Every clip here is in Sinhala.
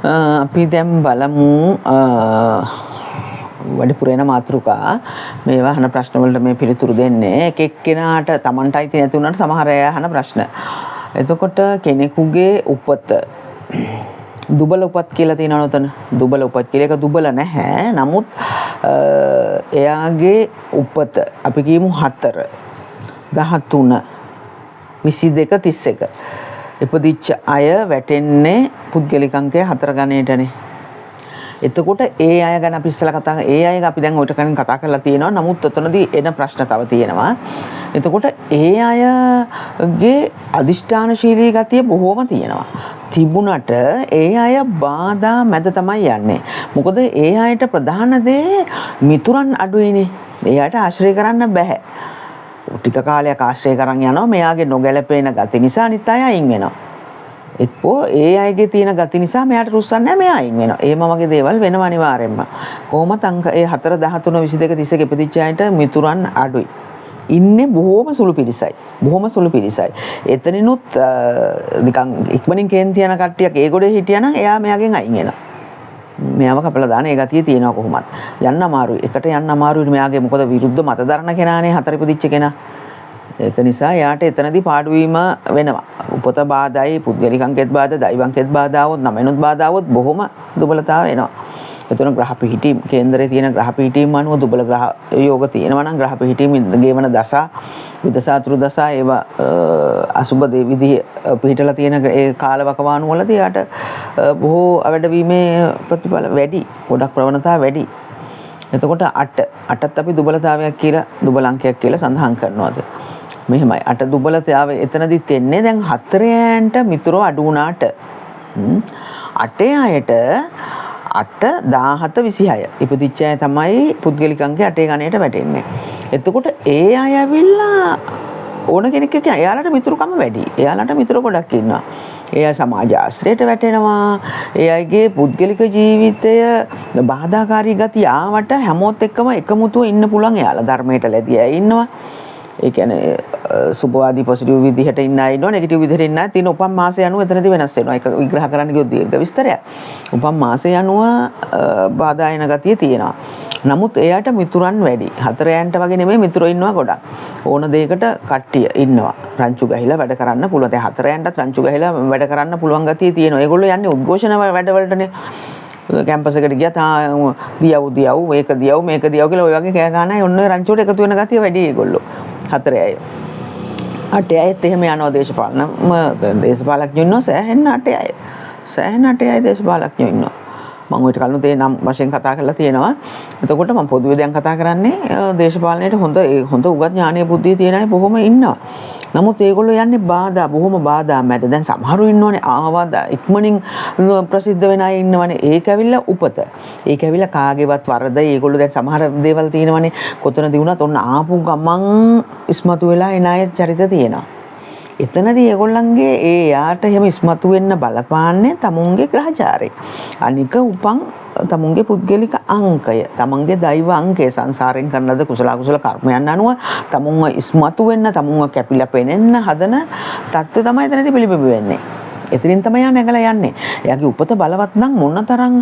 අපි දැන් බලමු වැඩිපුර එන මාතෘකා මේවා අහන ප්‍රශ්න වලට මේ පිළිතුරු දෙන්නේ එක එක්කෙනාට Tamanටයි තියෙන තුනට සමහර අය අහන ප්‍රශ්න. එතකොට කෙනෙකුගේ උපත දුබල උපත් කියලා තියෙනවා නේද? දුබල උපත් කියලා එක දුබල නැහැ. නමුත් එයාගේ උපත අපි කියමු 4 13 22 31 ඉපදිච්ච අය වැටෙන්නේ පුද්ගලික අංකය 4 ගණේටනේ. එතකොට ඒ අය ගැන අපි ඉස්සලා කතා ඒ අය අපි දැන් ඔයිට කලින් කතා කරලා තියෙනවා. නමුත් එතනදී එන ප්‍රශ්න තව තියෙනවා. එතකොට ඒ අයගේ අදිෂ්ඨානශීලී ගතිය බොහෝම තියෙනවා. තිබුණට ඒ අය බාධා මැද තමයි යන්නේ. මොකද ඒ අයට ප්‍රධාන දේ මිතුරන් අඩුයිනේ. ඒ අයට ආශ්‍රය කරන්න බෑ. ටික කාලයක් ආශ්‍රය කරන් යනවා. මෙයාගේ නොගැලපෙන ගති නිසා අනිත් අය අයින් වෙනවා. එක්කෝ ඒ අයගේ තියෙන ගති නිසා මෙයාට රුස්සන්නේ නැහැ, මෙයා අයින් වෙනවා. ඒම වගේ දේවල් වෙනවා අනිවාර්යෙන්ම. කොහොමත් අංක ඒ 4 13 22 31 ඉපදිච්ච අයට මිතුරන් අඩුයි. ඉන්නේ බොහොම සුළු පිරිසයි. බොහොම සුළු පිරිසයි. එතනිනුත් නිකන් ඉක්මනින් කේන්ති යන කට්ටියක් ඒ ගොඩේ හිටියනම් එයා මෙයාගෙන් අයින් වෙනවා. මෙයාව කපලා දාන ඒ ගතිය තියෙනවා කොහොමත්. යන්න අමාරුයි. එකට යන්න අමාරුයි මෙයාගේ මොකද විරුද්ධ මත දරන කෙනානේ 4 ඉපදිච්ච කෙනා. ඒක නිසා යාට එතනදී පාඩුවීම වෙනවා. උපත බාධායි, පුද්ගලික අංකෙත් බාධා, දෛව අංකෙත් බාධා આવොත්, නමෙනුත් බාධා આવොත් බොහොම දුබලතාව එනවා. එතන ග්‍රහ පිහිටීම් කේන්දරේ තියෙන ග්‍රහ පිහිටීම් අනුව දුබල ග්‍රහ යෝග තියෙනවා නම් ග්‍රහ පිහිටීම් ගේවන දසා, විදසාතුරු දසා ඒවා අසුබ දේ විදිහ පිහිටලා තියෙන ඒ කාලවකවානු වලදී යාට බොහෝ අවැඩවීමේ ප්‍රතිඵල වැඩි, ගොඩක් ප්‍රවණතාව වැඩි. එතකොට 8ත් අපි දුබලතාවයක් කියලා දුබල අංකයක් කියලා සඳහන් කරනවාද? මෙහෙමයි 8 දුබලතාවය එතනදිත් එන්නේ දැන් 4 යන්ට මිතුරෝ අඩු වුණාට 8 අයට 8 17 26 ඉපදිච්ච අය තමයි පුද්ගලික අංකය 8 ගණයට වැටෙන්නේ. එතකොට ඒ අය ඇවිල්ලා ඕන කෙනෙක් එක්ක එයාලට මිතුරුකම වැඩි. එයාලට මිතුරු ගොඩක් ඉන්නවා. ඒ අය සමාජ ආශ්‍රයයට වැටෙනවා. ඒ අයගේ පුද්ගලික ජීවිතය බාධාකාරී ගතිය ආවට හැමෝත් එක්කම එකමුතුව ඉන්න පුළුවන්. එයාලා ධර්මයට ලැබී අය ඉන්නවා. ඒ කියන්නේ සුභවාදී පොසිටිව් විදිහට ඉන්න අය ඉන්නවා, නෙගටිව් විදිහට ඉන්න අය තියෙන උපන් මාසය අනුව එතනදී වෙනස් වෙනවා. ඒක විග්‍රහ කරන්න ගියොත් දීර්ඝ විස්තරයක්. උපන් මාසය අනුව බාධා එන ගතිය තියෙනවා. නමුත් එයාට මිතුරන් වැඩි. 4 යන්ට වගේ නෙමෙයි මිතුරෝ ඉන්නවා ගොඩක්. ඕන දෙයකට කට්ටිය ඉන්නවා. රංචු ගහිලා වැඩ කරන්න පුළුවන්. දැන් 4 යන්ටත් රංචු ගහිලා වැඩ කරන්න පුළුවන් ගතිය තියෙනවා. ඒගොල්ලෝ යන්නේ උද්ඝෝෂණ වැඩවලටනේ. කැම්පස් එකට ගියත් දියව් මේක දියව් කියලා ඔය වගේ කෑ ගන්නයි ඔන්න ඔය රංචුවට එකතු වෙන ගතිය වැඩි ඒගොල්ලෝ 4 අය. 8 අයත් එහෙම යනවා දේශපාලඥයෝ ඉන්නවා සෑහෙන 8 අය. සෑහෙන 8 අය දේශපාලඥයෝ ඉන්නවා. මම ඔයිට කලින් තේ නම් වශයෙන් කතා කරලා තියෙනවා. එතකොට මම පොදුවේ දැන් කතා කරන්නේ දේශපාලනයේ හොඳ උගත් ඥානීය බුද්ධිය තියෙන අය බොහොම ඉන්නවා. නමුත් ඒගොල්ලෝ යන්නේ බාධා බොහොම බාධා මැද. දැන් සමහරු ඉන්නවනේ ආවද ඉක්මනින් ප්‍රසිද්ධ වෙන අය ඉන්නවනේ. ඒක ඇවිල්ලා උපත. ඒක ඇවිල්ලා කාගේවත් වරද. ඒගොල්ලෝ දැන් සමහර දේවල් තියෙනවනේ. කොතනදී වුණත් ඔන්න ආපු ගමන් ඉස්මතු වෙලා එන අය චරිත තියෙනවා. එතනදී ඒගොල්ලන්ගේ ඒ යාට එහෙම ඉස්මතු වෙන්න බලපාන්නේ තමුන්ගේ ග්‍රහචාරය. අනික උපන් තමුන්ගේ පුද්ගලික අංකය, තමන්ගේ දෛව අංකය සංසාරයෙන් කරන ලද කුසල අකුසල කර්මයන් අනුව තමුන්ව ඉස්මතු වෙන්න, තමුන්ව කැපිලා පෙනෙන්න හදන தත්ත්වය තමයි එතනදී පිළිබිඹු වෙන්නේ. එතනින් තමයි යා නැගලා යන්නේ. එයාගේ උපත බලවත් නම් මොනතරම්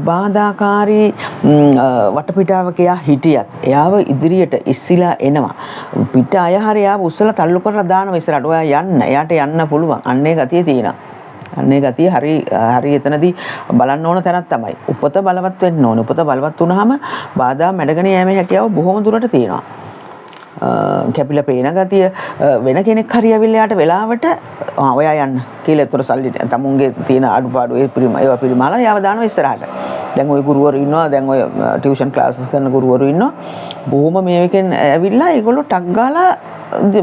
බාධාකාරී වටපිටාවක එයා හිටියත් එයාව ඉදිරියට ඉස්සිලා එනවා. පිට අය හරිය ආව උස්සලා තල්ලු කරලා දානවා ඉස්සරහට. ඔයා යන්න. එයාට යන්න පුළුවන්. අන්නේ ගතිය තියෙනවා. අන්නේ ගතිය හරි එතනදී බලන්න ඕන තැනක් තමයි. උපත බලවත් වෙන්න ඕනේ. උපත බලවත් වුණාම බාධා මැඩගෙන යෑමේ හැකියාව බොහොම දුරට තියෙනවා. කැපිලා පේන ගතිය වෙන කෙනෙක් හරි ඇවිල්ලා යාට වෙලාවට ඔයා යන්න කියලා ඒතර සල්ලි තමුන්ගේ තියෙන අඩුපාඩු ඒවා පිළිමාලා යාව දානවා ඉස්සරහට. දැන් ওই ගුරුවරු ඉන්නවා, දැන් ඔය ටියුෂන් ක්ලාසස් කරන ගුරුවරු ඉන්නවා. බොහොම මේකෙන් ඇවිල්ලා ඒගොල්ලෝ ටක් ගාලා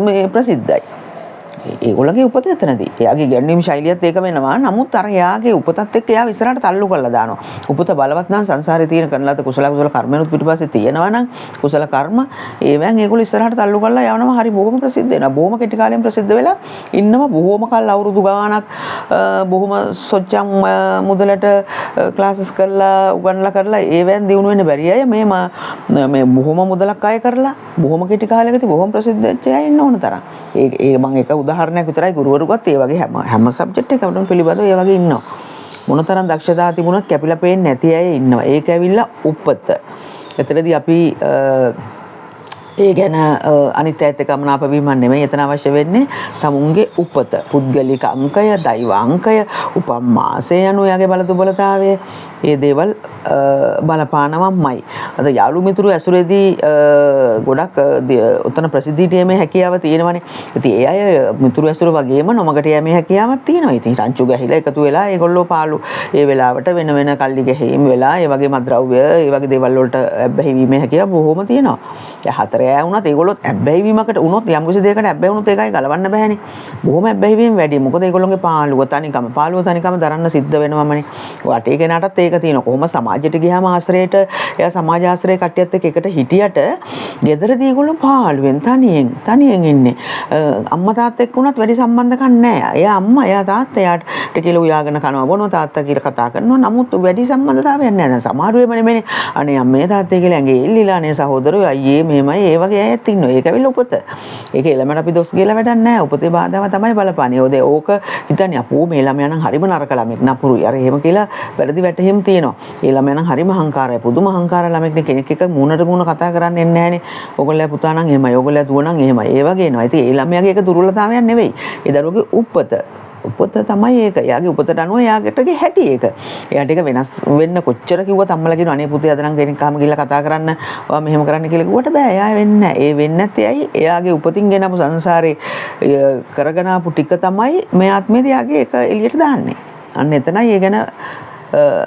මේ ප්‍රසිද්ධයි. ඒගොල්ලගේ උපත එතනදී. එයාගේ ගැන්වීම් ශෛලියත් ඒක වෙනවා. නමුත් අර එයාගේ උපතත් එක්ක එයාව ඉස්සරහට තල්ලු කරලා දානවා. උපත බලවත් නම් සංසාරේ තියෙන කරන ලද කුසල කර්මනුත් පිටිපස්සේ තියෙනවා නම් කුසල කර්ම ඒවෙන් ඒගොල්ලෝ ඉස්සරහට තල්ලු කරලා යවනවා. හරි බොහොම ප්‍රසිද්ධ වෙනවා. බොහොම කෙටි කාලෙන් ප්‍රසිද්ධ වෙලා ඉන්නවා. බොහොම කල් අවුරුදු ගාණක් බොහොම සොච්චම් මුදලට ක්ලාසස් කරලා උගන්ලා කරලා ඒවෙන් දිනු වෙන්න බැරි අය මේ බොහොම මුදලක් අය කරලා බොහොම කෙටි කාලයකදී බොහොම ප්‍රසිද්ධ වෙච්ච අය ඉන්න ඕන තරම්. ඒ මම එක උදාහරණයක් විතරයි ගුරුවරුගත් ඒ වගේ හැම සබ්ජෙක්ට් එකකටම පිළිබඳව ඒ වගේ ඉන්නවා. මොනතරම් දක්ෂතා තිබුණත් කැපිලා පේන්නේ නැති අය ඉන්නවා. ඒක ඇවිල්ලා උපත. එතනදී අපි ඒ ගැන අනිත් ඇත්ත කමනාප වීමක් නෙමෙයි එතන අවශ්‍ය වෙන්නේ තමුන්ගේ උපත පුද්ගලික අංකය දෛව අංකය උපම් මාසය යනු යාගේ බල දුබලතාවය ඒ දේවල් බලපානවමයි අද යාළු මිතුරු ඇසුරේදී ගොඩක් උතන ප්‍රසිද්ධියට යෑමේ හැකියාව තියෙනවනේ ඉතින් ඒ අය මිතුරු ඇසුර වගේම නොමකට යෑමේ හැකියාවක් තියෙනවා ඉතින් රංචු ගහිලා එකතු වෙලා ඒගොල්ලෝ පාළු ඒ වෙලාවට වෙන වෙන කල්ලි ගැහිම් වෙලා ඒ වගේ මද්ද්‍රව්‍ය ඒ වගේ දේවල් වලට ඇබ්බැහි වීමේ හැකියාව බොහොම තියෙනවා දැන් හතර වුණත් ඒගොල්ලොත් ඇබ්බැහි වීමකට වුණොත් යම් කිසි දෙයකට ඇබ්බැහි වුණොත් ඒකයි ගලවන්න බෑනේ. බොහොම ඇබ්බැහි වීම වැඩි. මොකද ඒගොල්ලෝගේ පාළුව තනිකම දරන්න සිද්ධ වෙනවමනේ. වටේ කෙනාටත් ඒක තියෙනවා. කොහොම සමාජයට ගියාම ආශ්‍රයයට එයා සමාජ ආශ්‍රය කට්ටියත් එක්ක එකට හිටියට ගෙදරදී ඒගොල්ලෝ පාළුවෙන් තනියෙන් ඉන්නේ. අම්මා තාත්තා එක්ක වුණත් වැඩි සම්බන්ධකම් නැහැ. එයා අම්මා එයා තාත්තා එයාට කියලා උයාගෙන කනවා බොනවා තාත්තා කියලා කතා කරනවා. නමුත් වැඩි සම්බන්ධතාවයක් නැහැ. දැන් සමහර වෙලාවෙ නෙමෙයි. අනේ අම්මේ තාත්තේ කියලා ඇඟේ එල්ලිලා අනේ සහෝදරයෝ අයියේ මෙහෙමයි ඒ වගේ අයත් ඉන්නවා. ඒක ඇවිල්ලා උපත. ඒක ළමයට අපි දොස් කියලා වැඩක් නැහැ. උපතේ බාධාව තමයි බලපාන්නේ. ඔය ඕක හිතන්නේ අපෝ මේ ළමයා නම් හරිම නරක ළමෙක් නපුරුයි. අර එහෙම කියලා වැරදි වැටහිම් තියෙනවා. ඒ ළමයා නම් හරිම අහංකාරයි. පුදුම අහංකාර ළමෙක් නේ කෙනෙක් එක මූණට මූණ කතා කරන්නේ නැහැනේ. ඕගොල්ලෝ පුතා නම් එහෙමයි. ඕගොල්ලෝ දුව නම් එහෙමයි. ඒ වගේ එනවා. ඉතින් ඒ ළමයාගේ ඒක දුර්වලතාවයක් නෙවෙයි. ඒ දරුවගේ උපත තමයි ඒක. එයාගේ උපතට අනුව එයාගටගේ හැටි ඒක. එයාට ඒක වෙනස් වෙන්න කොච්චර කිව්වත් අම්මලා කියනවා අනේ පුතේ අද නම් කෙනෙක් ආම ගිහලා කතා කරන්න. ඔයා මෙහෙම කරන්න කියලා කිව්වට බෑ. එයා වෙන්නේ නැහැ. ඒ වෙන්නේ නැත්තේ ඇයි? එයාගේ උපතින් ගෙනපු සංසාරේ කරගෙන ආපු ටික තමයි මේ ආත්මේදී එයාගේ ඒක එළියට දාන්නේ. අන්න එතනයි ඒ ගැන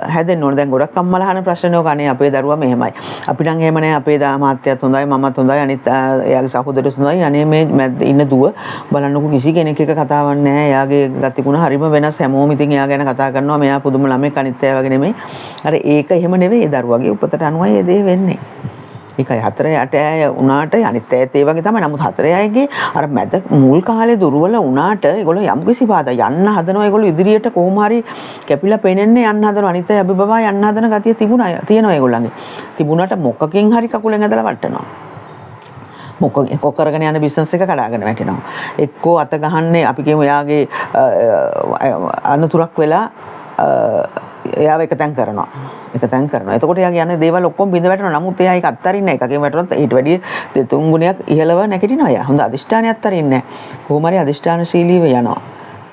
හැදෙන්න ඕන. දැන් ගොඩක් අම්මලා අහන ප්‍රශ්න ඕක අනේ අපේ දරුවා මෙහෙමයි. අපි නම් එහෙම නැහැ. අපේ දාමාත්‍යත් හොඳයි, මමත් හොඳයි, අනිත් එයාගේ සහෝදරයොත් හොඳයි. අනේ මේ මැද ඉන්න දුව බලන්නකො කිසි කෙනෙක් එක කතාවක් නැහැ. එයාගේ ගතිගුණ හරිම වෙනස්. හැමෝම ඉතින් එයා ගැන කතා කරනවා. මෙයා පුදුම ළමෙක් අනිත් අය වගේ නෙමෙයි. අර ඒක එහෙම නෙවෙයි. ඒ දරුවාගේ උපතට අනුවයි ඒ දේ වෙන්නේ. ඒකයි 4 8 අය උනාට අනිත් ඇයත් ඒ වගේ තමයි. නමුත් 4 අයගේ අර මැද මුල් කාලේ දුර්වල උනාට ඒගොල්ලෝ යම් කිසි බාධා යන්න හදනවා. ඒගොල්ලෝ ඉදිරියට කොහොම හරි කැපිලා පෙනෙන්නේ යන්න හදනවා. අනිත් අය අභිබවා යන්න හදන ගතිය තියෙනවා ඒගොල්ලන්ගේ. තිබුණාට මොකකින් හරි කකුලෙන් ඇදලා වටනවා. මොකක් කරගෙන යන බිස්නස් එක කඩාගෙන වැටෙනවා. එක්කෝ අත ගහන්නේ අපි කියමු යාගේ අනතුරක් වෙලා එයාව එකතෙන් කරනවා. එතකොට එයා කියන්නේ දේවල් ඔක්කොම බිඳ වැටෙනවා. නමුත් එයා ඒක අත්තරින්නේ නැහැ. එකකින් වැටුනොත් ඊට වැඩිය දෙතුන් ගුණයක් ඉහළව නැගිටිනවා එයා. හොඳ අදිෂ්ඨානයක් අත්තරින්නේ නැහැ. කොහොම හරි අදිෂ්ඨානශීලීව යනවා.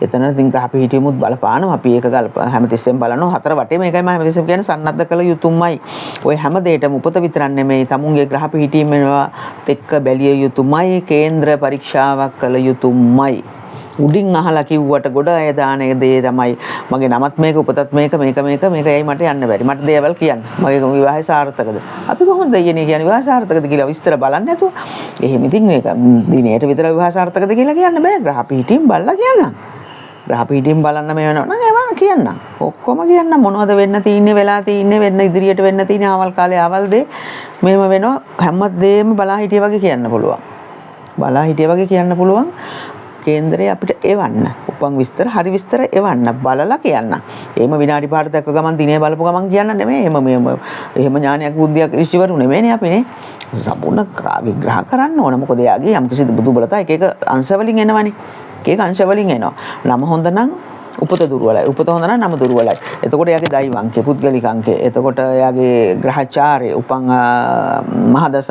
එතන ඉතින් ග්‍රහ පිහිටීමුත් බලපානවා. අපි ඒක හැමතිස්සෙම බලනවා. හතර වටේම ඒකයි මම හැමතිස්සෙම කියන්නේ සන්නද්ධ කළ යුතුමයි. ඔය හැම දෙයකම උපත විතරක් නෙමෙයි. තමුන්ගේ ග්‍රහ පිහිටීම් වෙනවත් එක්ක බැලිය යුතුමයි. කේන්ද්‍ර පරීක්ෂාවක් කළ යුතුමයි. උඩින් අහලා කිව්වට ගොඩ අය දාන දේ තමයි මගේ නමත් මේක උපතත් මේක ඇයි මට යන්න බැරි මට දේවල් කියන්න මගේ විවාහය සාර්ථකද අපි කොහොමද දෙයනේ කියන්නේ විවාහ සාර්ථකද කියලා විස්තර බලන්න නැතුව එහෙම ඉතින් මේක දිනේට විතර විවාහ සාර්ථකද කියලා කියන්න බෑ ග්‍රහ පිහිටීම් බලලා කියන්න ග්‍රහ පිහිටීම් බලන්න මේ වෙනවා නම් ඒවා කියන්න ඔක්කොම කියන්න මොනවද වෙන්න තියෙන්නේ වෙලා තියෙන්නේ වෙන්න ඉදිරියට වෙන්න තියෙන්නේ ආවල් කාලේ ආවල් දේ මෙහෙම වෙනවා හැමදේම බලා හිටිය වගේ කියන්න පුළුවන් කේන්දරේ අපිට එවන්න. උපන් විස්තර හරි විස්තර එවන්න. බලලා කියන්න. එහෙම විනාඩි පාට දැක්ක ගමන් දිනේ බලපු ගමන් කියන්න නෙමෙයි. එහෙම ඥානයක් බුද්ධියක් ඍෂිවරු නෙමෙයිනේ අපිනේ. සම්පූර්ණ විග්‍රහ කරන්න ඕන. මොකද එයාගේ යම්කිසි දුබලතා එක අංශ වලින් එනවනේ. එක අංශ වලින් එනවා. නම හොඳ නම් උපත දුර්වලයි. උපත හොඳ නම් නම දුර්වලයි. එතකොට එයාගේ දෛව අංකය, පුද්ගලික අංකය. එතකොට එයාගේ ග්‍රහචාරය, උපන් මහදස,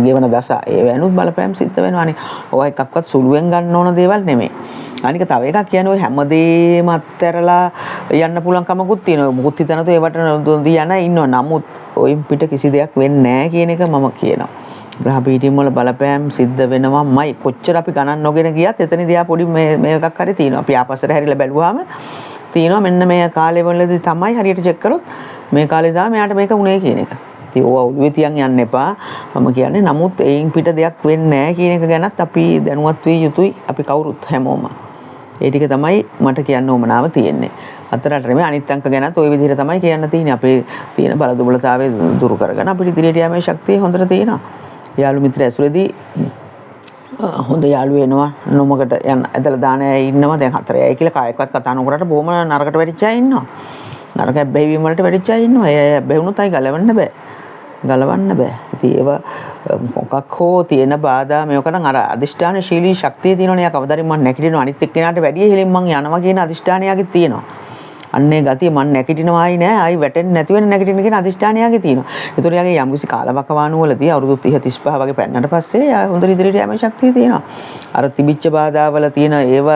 ගෙවන දස ඒ වෙනුත් බලපෑම් සිද්ධ වෙනවානේ. ඔය එකක්වත් සුළුවෙන් ගන්න ඕන දේවල් නෙමෙයි. අනික තව එකක් කියන්නේ ඔය හැමදේම අත්හැරලා යන්න පුළුවන් කමකුත් තියෙනවා. මුකුත් හිතනතෝ ඒවට දියන ඉන්නවා. නමුත් ඔයින් පිට කිසි දෙයක් වෙන්නේ නැහැ කියන එක මම කියනවා. ග්‍රහ පිහිටීම් වල බලපෑම් සිද්ධ වෙනවමයි. කොච්චර අපි ගණන් නොගෙන ගියත් එතනදී ආ පොඩි මේකක් හරි තියෙනවා. අපි ආපස්සට හැරිලා බැලුවාම තියෙනවා මෙන්න මේ කාලේ වලදී තමයි හරියට චෙක් කරොත් මේ කාලේ දා මෙයාට මේක උනේ කියන එක. ඉතින් ඕවා ඔළුවේ තියන් යන්න එපා. මම කියන්නේ නමුත් එයින් පිට දෙයක් වෙන්නේ නැහැ කියන එක ගැනත් අපි දැනුවත් විය යුතුයි. අපි කවුරුත් හැමෝම. ඒ ටික තමයි මට කියන්න ඕමනාව තියෙන්නේ. අතරට නෙමෙයි අනිත් අංක ගැනත් ওই විදිහට තමයි කියන්න තියෙන්නේ. අපේ තියෙන බල දුබලතාවය දුරු කරගෙන අපිට ඉදිරියට යෑමේ ශක්තිය හොඳට තියෙනවා. යාළු මිත්‍ර ඇසුරේදී හොඳ යාළුවෝ එනවා නොමකට යන ඇදලා දාන අය ඉන්නවා දැන් 4 අය කියලා කායකවත් කතා නොකරට බොහොම නරකට වැටිච්ච අය ඉන්නවා නරක බැහැවීම වලට වැටිච්ච අය ඉන්නවා ඒ බැහැවුනොත් අය ගලවන්න බෑ ඉතින් ඒව මොකක් හෝ තියෙන බාධා මේක නම් අර අදිෂ්ඨානශීලී ශක්තිය තියෙනවනේ යා කවදාරින් මම නැගිටිනවා අනිත් එක්කෙනාට වැඩිය හෙලින් මං යනවා කියන අදිෂ්ඨානයගේ තියෙනවා අන්නේ ගතිය මන් නැගිටිනවායි නෑ ආයි වැටෙන්නේ නැති වෙන නැගිටින කියන අදිෂ්ඨානයගේ තියෙනවා. ඒතකොට යාගේ යම්කිසි කාලවකවානු වලදී අවුරුදු 30 35 වගේ පැන්නට පස්සේ යා හොඳ ඉදිරියට යෑමේ ශක්තිය තියෙනවා. අර තිබිච්ච බාධාවල තියෙන ඒව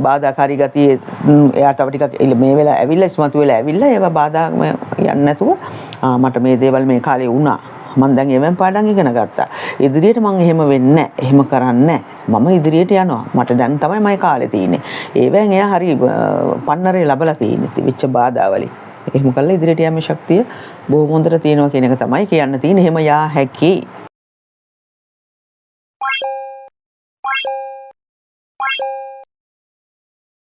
බාධාකාරී ගතිය එයාට තව ටිකක් මේ වෙලාව ඇවිල්ලා ඉස්මතු වෙලා ඇවිල්ලා ඒව බාධා යන්නේ නැතුව මට මේ දේවල් මේ කාලේ වුණා. මම දැන් එවෙන් පාඩම් ඉගෙන ගත්තා. ඉදිරියට මම එහෙම වෙන්නේ නැහැ. එහෙම කරන්නේ නැහැ. මම ඉදිරියට යනවා. මට දැන් තමයි මගේ කාලේ තියෙන්නේ. ඒවෙන් එයා හරි පන්නරේ ලැබලා තියෙන්නේ. තිබිච්ච බාධාවලින්. එහෙම කළා ඉදිරියට යෑමේ ශක්තිය බොහොම හොඳට තියෙනවා කියන එක තමයි කියන්න තියෙන්නේ. එහෙම යා හැකි.